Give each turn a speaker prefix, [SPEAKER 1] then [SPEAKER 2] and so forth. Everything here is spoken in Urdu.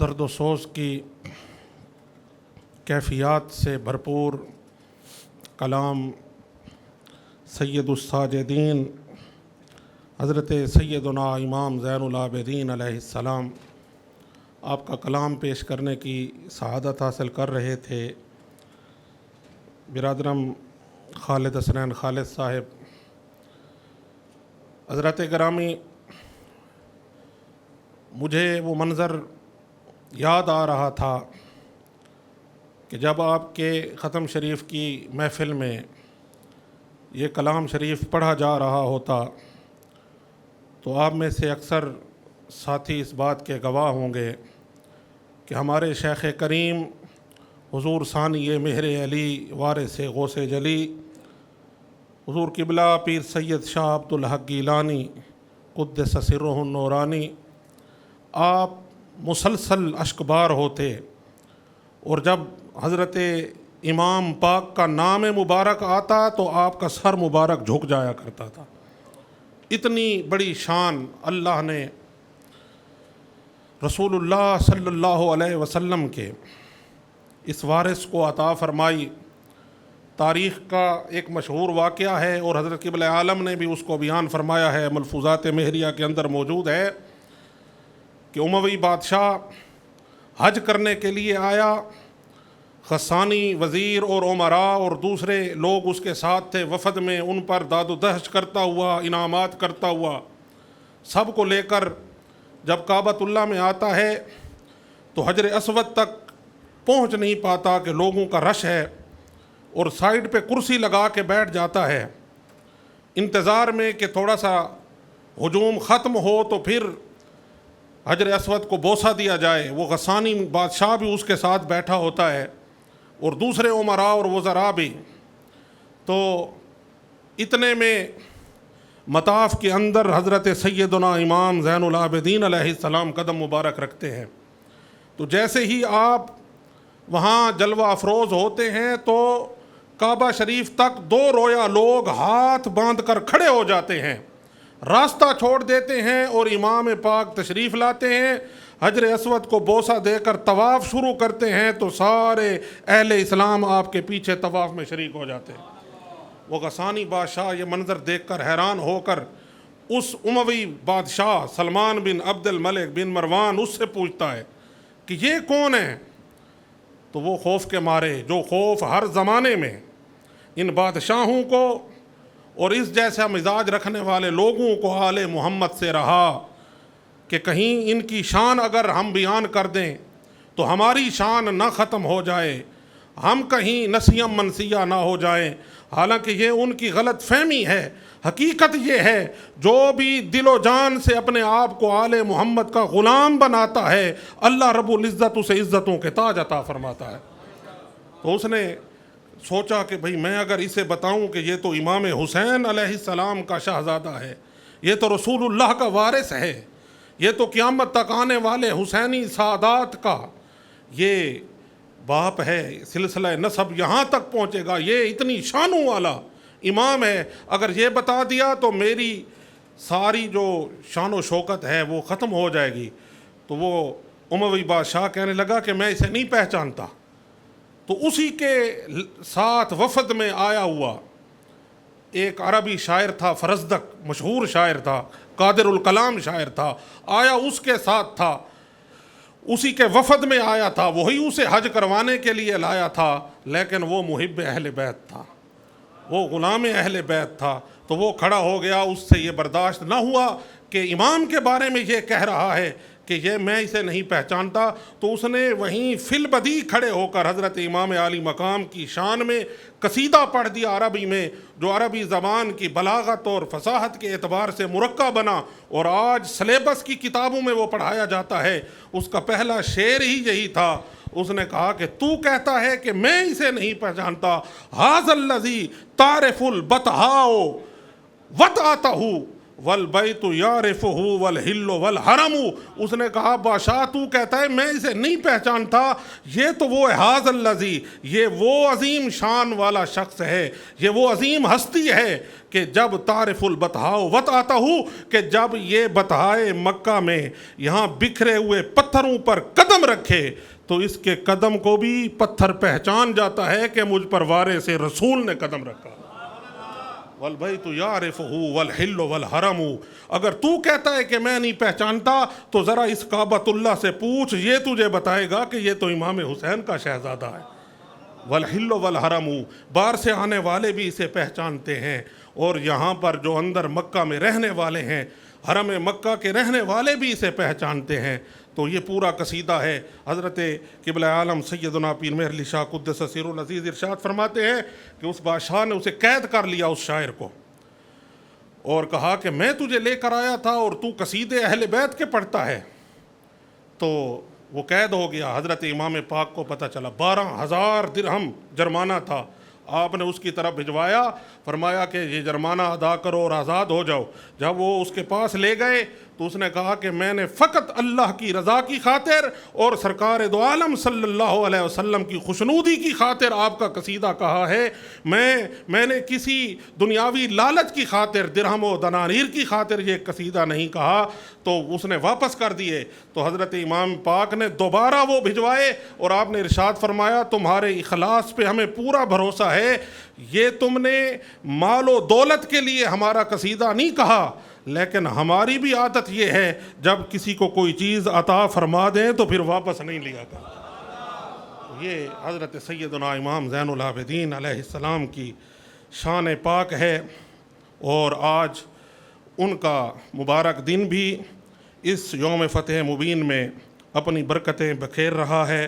[SPEAKER 1] درد و سوز کی کیفیات سے بھرپور کلام سید الساجدین حضرت سیدنا امام زین العابدین علیہ السلام آپ کا کلام پیش کرنے کی سعادت حاصل کر رہے تھے۔ برادرم خالد حسنین خالد صاحب، حضرت گرامی، مجھے وہ منظر یاد آ رہا تھا کہ جب آپ کے ختم شریف کی محفل میں یہ کلام شریف پڑھا جا رہا ہوتا تو آپ میں سے اکثر ساتھی اس بات کے گواہ ہوں گے کہ ہمارے شیخ کریم حضور ثانی مہر علی وارث غوث جلی حضور قبلہ پیر سید شاہ عبد الحق گیلانی قدس سرہ النورانی آپ مسلسل اشکبار ہوتے، اور جب حضرت امام پاک کا نام مبارک آتا تو آپ کا سر مبارک جھک جایا کرتا تھا۔ اتنی بڑی شان اللہ نے رسول اللہ صلی اللہ علیہ وسلم کے اس وارث کو عطا فرمائی۔ تاریخ کا ایک مشہور واقعہ ہے اور حضرت قبلہ عالم نے بھی اس کو بیان فرمایا ہے، ملفوظات مہریہ کے اندر موجود ہے کہ اموی بادشاہ حج کرنے کے لیے آیا، غسانی وزیر اور عمراء اور دوسرے لوگ اس کے ساتھ تھے وفد میں، ان پر داد و دہش کرتا ہوا، انعامات کرتا ہوا، سب کو لے کر جب کعبۃ اللہ میں آتا ہے تو حجر اسود تک پہنچ نہیں پاتا کہ لوگوں کا رش ہے، اور سائیڈ پہ کرسی لگا کے بیٹھ جاتا ہے انتظار میں کہ تھوڑا سا ہجوم ختم ہو تو پھر حجر اسود کو بوسہ دیا جائے۔ وہ غسانی بادشاہ بھی اس کے ساتھ بیٹھا ہوتا ہے اور دوسرے عمراء اور وزراء بھی۔ تو اتنے میں مطاف کے اندر حضرت سیدنا امام زین العابدین علیہ السلام قدم مبارک رکھتے ہیں، تو جیسے ہی آپ وہاں جلوہ افروز ہوتے ہیں تو کعبہ شریف تک دو رویا لوگ ہاتھ باندھ کر کھڑے ہو جاتے ہیں، راستہ چھوڑ دیتے ہیں اور امام پاک تشریف لاتے ہیں، حجر اسود کو بوسہ دے کر طواف شروع کرتے ہیں تو سارے اہل اسلام آپ کے پیچھے طواف میں شریک ہو جاتے ہیں۔ وہ غسانی بادشاہ یہ منظر دیکھ کر حیران ہو کر اس اموی بادشاہ سلمان بن عبد الملک بن مروان اس سے پوچھتا ہے کہ یہ کون ہے؟ تو وہ خوف کے مارے، جو خوف ہر زمانے میں ان بادشاہوں کو اور اس جیسا مزاج رکھنے والے لوگوں کو آل محمد سے رہا کہ کہیں ان کی شان اگر ہم بیان کر دیں تو ہماری شان نہ ختم ہو جائے، ہم کہیں نسیم منسیہ نہ ہو جائیں۔ حالانکہ یہ ان کی غلط فہمی ہے، حقیقت یہ ہے جو بھی دل و جان سے اپنے آپ کو آل محمد کا غلام بناتا ہے اللہ رب العزت اسے عزتوں کے تاج عطا فرماتا ہے۔ تو اس نے سوچا کہ بھئی میں اگر اسے بتاؤں کہ یہ تو امام حسین علیہ السلام کا شہزادہ ہے، یہ تو رسول اللہ کا وارث ہے، یہ تو قیامت تک آنے والے حسینی سادات کا یہ باپ ہے، سلسلہ نسب یہاں تک پہنچے گا، یہ اتنی شانوں والا امام ہے، اگر یہ بتا دیا تو میری ساری جو شان و شوکت ہے وہ ختم ہو جائے گی۔ تو وہ اموی بادشاہ کہنے لگا کہ میں اسے نہیں پہچانتا۔ تو اسی کے ساتھ وفد میں آیا ہوا ایک عربی شاعر تھا، فرزدق مشہور شاعر تھا، قادر الکلام شاعر تھا، آیا اس کے ساتھ تھا، اسی کے وفد میں آیا تھا، وہی اسے حج کروانے کے لیے لایا تھا، لیکن وہ محب اہل بیت تھا، وہ غلام اہل بیت تھا۔ تو وہ کھڑا ہو گیا، اس سے یہ برداشت نہ ہوا کہ امام کے بارے میں یہ کہہ رہا ہے کہ یہ میں اسے نہیں پہچانتا، تو اس نے وہیں فی البدیہہ کھڑے ہو کر حضرت امام عالی مقام کی شان میں قصیدہ پڑھ دیا عربی میں، جو عربی زبان کی بلاغت اور فصاحت کے اعتبار سے مرقع بنا اور آج سلیبس کی کتابوں میں وہ پڑھایا جاتا ہے۔ اس کا پہلا شعر ہی یہی تھا، اس نے کہا کہ تو کہتا ہے کہ میں اسے نہیں پہچانتا، ھذا الذی تعرف البطحاء وطأتہ والبیت یعرفہ والحل والحرم، اس نے کہا بادشاہ تو کہتا ہے میں اسے نہیں پہچانتا، یہ تو وہ ھذا الذی، یہ وہ عظیم شان والا شخص ہے، یہ وہ عظیم ہستی ہے کہ جب تعرف البطحاء وطأتہ، کہ جب یہ بطحائے مکہ میں یہاں بکھرے ہوئے پتھروں پر قدم رکھے تو اس کے قدم کو بھی پتھر پہچان جاتا ہے کہ مجھ پر وارث رسول نے قدم رکھا۔ والبیت یعرفہ والحل والحرم، اگر تو کہتا ہے کہ میں نہیں پہچانتا تو ذرا اس کعبۃ اللہ سے پوچھ، یہ تجھے بتائے گا کہ یہ تو امام حسین کا شہزادہ ہے۔ والحل والحرم، باہر سے آنے والے بھی اسے پہچانتے ہیں، اور یہاں پر جو اندر مکہ میں رہنے والے ہیں، حرم مکہ کے رہنے والے بھی اسے پہچانتے ہیں۔ تو یہ پورا قصیدہ ہے۔ حضرت قبلہ عالم سیدنا پیر مہر علی شاہ قدس سرہ العزیز ارشاد فرماتے ہیں کہ اس بادشاہ نے اسے قید کر لیا، اس شاعر کو، اور کہا کہ میں تجھے لے کر آیا تھا اور تو قصیدے اہل بیت کے پڑھتا ہے۔ تو وہ قید ہو گیا۔ حضرت امام پاک کو پتہ چلا، 12,000 درہم جرمانہ تھا۔ آپ نے اس کی طرف بھجوایا، فرمایا کہ یہ جرمانہ ادا کرو اور آزاد ہو جاؤ۔ جب وہ اس کے پاس لے گئے تو اس نے کہا کہ میں نے فقط اللہ کی رضا کی خاطر اور سرکار دو عالم صلی اللہ علیہ وسلم کی خوشنودی کی خاطر آپ کا قصیدہ کہا ہے، میں نے کسی دنیاوی لالچ کی خاطر، درہم و دنانیر کی خاطر یہ قصیدہ نہیں کہا۔ تو اس نے واپس کر دیے۔ تو حضرت امام پاک نے دوبارہ وہ بھجوائے اور آپ نے ارشاد فرمایا تمہارے اخلاص پہ ہمیں پورا بھروسہ ہے، یہ تم نے مال و دولت کے لیے ہمارا قصیدہ نہیں کہا، لیکن ہماری بھی عادت یہ ہے جب کسی کو کوئی چیز عطا فرما دیں تو پھر واپس نہیں لیا کرتے۔ یہ حضرت سیدنا امام زین العابدین علیہ السلام کی شان پاک ہے، اور آج ان کا مبارک دن بھی اس یوم فتح مبین میں اپنی برکتیں بکھیر رہا ہے۔